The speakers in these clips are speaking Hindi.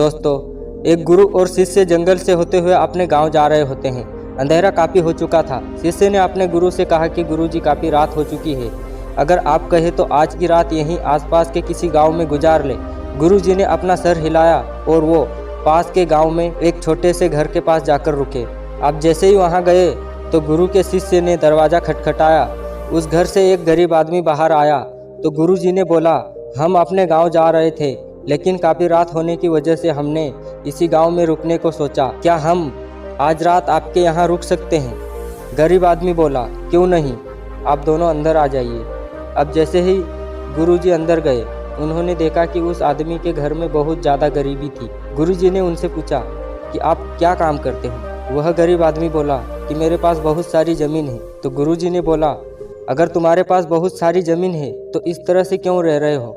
दोस्तों, एक गुरु और शिष्य जंगल से होते हुए अपने गांव जा रहे होते हैं। अंधेरा काफ़ी हो चुका था। शिष्य ने अपने गुरु से कहा कि गुरुजी काफ़ी रात हो चुकी है, अगर आप कहें तो आज की रात यहीं आसपास के किसी गांव में गुजार ले। गुरुजी ने अपना सर हिलाया और वो पास के गांव में एक छोटे से घर के पास जाकर रुके। अब जैसे ही वहां गए तो गुरु के शिष्य ने दरवाज़ा खटखटाया। उस घर से एक गरीब आदमी बाहर आया तो गुरुजी ने बोला, हम अपने गाँव जा रहे थे, लेकिन काफ़ी रात होने की वजह से हमने इसी गांव में रुकने को सोचा। क्या हम आज रात आपके यहाँ रुक सकते हैं? गरीब आदमी बोला, क्यों नहीं, आप दोनों अंदर आ जाइए। अब जैसे ही गुरुजी अंदर गए, उन्होंने देखा कि उस आदमी के घर में बहुत ज़्यादा गरीबी थी। गुरुजी ने उनसे पूछा कि आप क्या काम करते हो? वह गरीब आदमी बोला कि मेरे पास बहुत सारी ज़मीन है। तो गुरुजी ने बोला, अगर तुम्हारे पास बहुत सारी ज़मीन है तो इस तरह से क्यों रह रहे हो?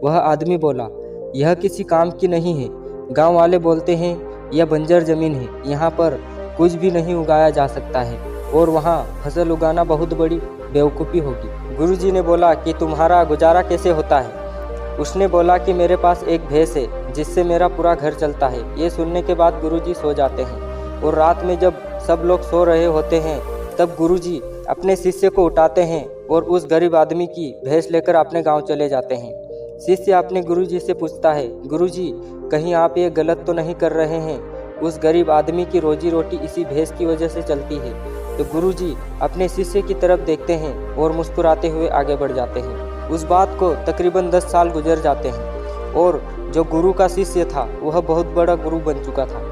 वह आदमी बोला, यह किसी काम की नहीं है। गांव वाले बोलते हैं यह बंजर ज़मीन है, यहाँ पर कुछ भी नहीं उगाया जा सकता है और वहाँ फसल उगाना बहुत बड़ी बेवकूफ़ी होगी। गुरुजी ने बोला कि तुम्हारा गुजारा कैसे होता है? उसने बोला कि मेरे पास एक भैंस है जिससे मेरा पूरा घर चलता है। ये सुनने के बाद गुरुजी सो जाते हैं और रात में जब सब लोग सो रहे होते हैं तब गुरुजी अपने शिष्य को उठाते हैं और उस गरीब आदमी की भैंस लेकर अपने गाँव चले जाते हैं। शिष्य अपने गुरुजी से पूछता है, गुरुजी कहीं आप ये गलत तो नहीं कर रहे हैं? उस गरीब आदमी की रोजी रोटी इसी भैंस की वजह से चलती है। तो गुरुजी अपने शिष्य की तरफ देखते हैं और मुस्कुराते हुए आगे बढ़ जाते हैं। उस बात को तकरीबन 10 साल गुजर जाते हैं और जो गुरु का शिष्य था वह बहुत बड़ा गुरु बन चुका था।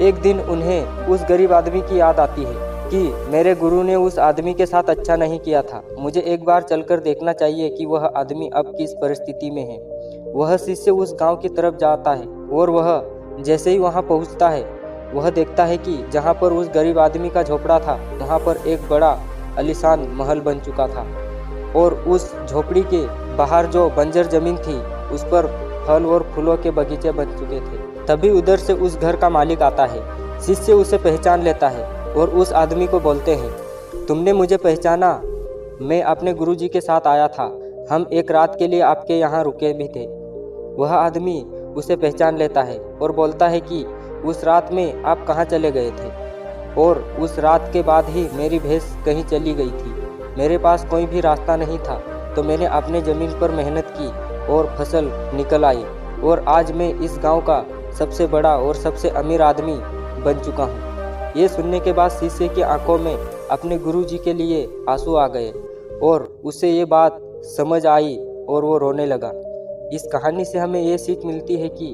एक दिन उन्हें उस गरीब आदमी की याद आती है कि मेरे गुरु ने उस आदमी के साथ अच्छा नहीं किया था, मुझे एक बार चलकर देखना चाहिए कि वह आदमी अब किस परिस्थिति में है। वह शिष्य उस गांव की तरफ जाता है और वह जैसे ही वहां पहुंचता है वह देखता है कि जहां पर उस गरीब आदमी का झोपड़ा था वहां पर एक बड़ा आलीशान महल बन चुका था और उस झोपड़ी के बाहर जो बंजर जमीन थी उस पर फल और फूलों के बगीचे बन चुके थे। तभी उधर से उस घर का मालिक आता है। शिष्य उसे पहचान लेता है और उस आदमी को बोलते हैं, तुमने मुझे पहचाना? मैं अपने गुरुजी के साथ आया था, हम एक रात के लिए आपके यहाँ रुके भी थे। वह आदमी उसे पहचान लेता है और बोलता है कि उस रात में आप कहाँ चले गए थे? और उस रात के बाद ही मेरी भैंस कहीं चली गई थी, मेरे पास कोई भी रास्ता नहीं था, तो मैंने अपने ज़मीन पर मेहनत की और फसल निकल आई और आज मैं इस गाँव का सबसे बड़ा और सबसे अमीर आदमी बन चुका हूँ। ये सुनने के बाद शिष्य की आंखों में अपने गुरुजी के लिए आंसू आ गए और उसे ये बात समझ आई और वो रोने लगा। इस कहानी से हमें ये सीख मिलती है कि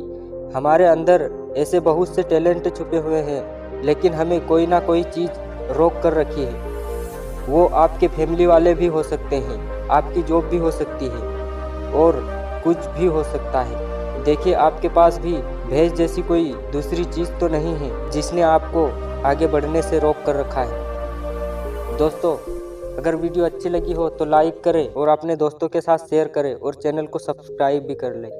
हमारे अंदर ऐसे बहुत से टैलेंट छुपे हुए हैं, लेकिन हमें कोई ना कोई चीज़ रोक कर रखी है। वो आपके फैमिली वाले भी हो सकते हैं, आपकी जॉब भी हो सकती है और कुछ भी हो सकता है। देखिए, आपके पास भी भैंस जैसी कोई दूसरी चीज़ तो नहीं है जिसने आपको आगे बढ़ने से रोक कर रखा है। दोस्तों, अगर वीडियो अच्छी लगी हो तो लाइक करें और अपने दोस्तों के साथ शेयर करें और चैनल को सब्सक्राइब भी कर लें।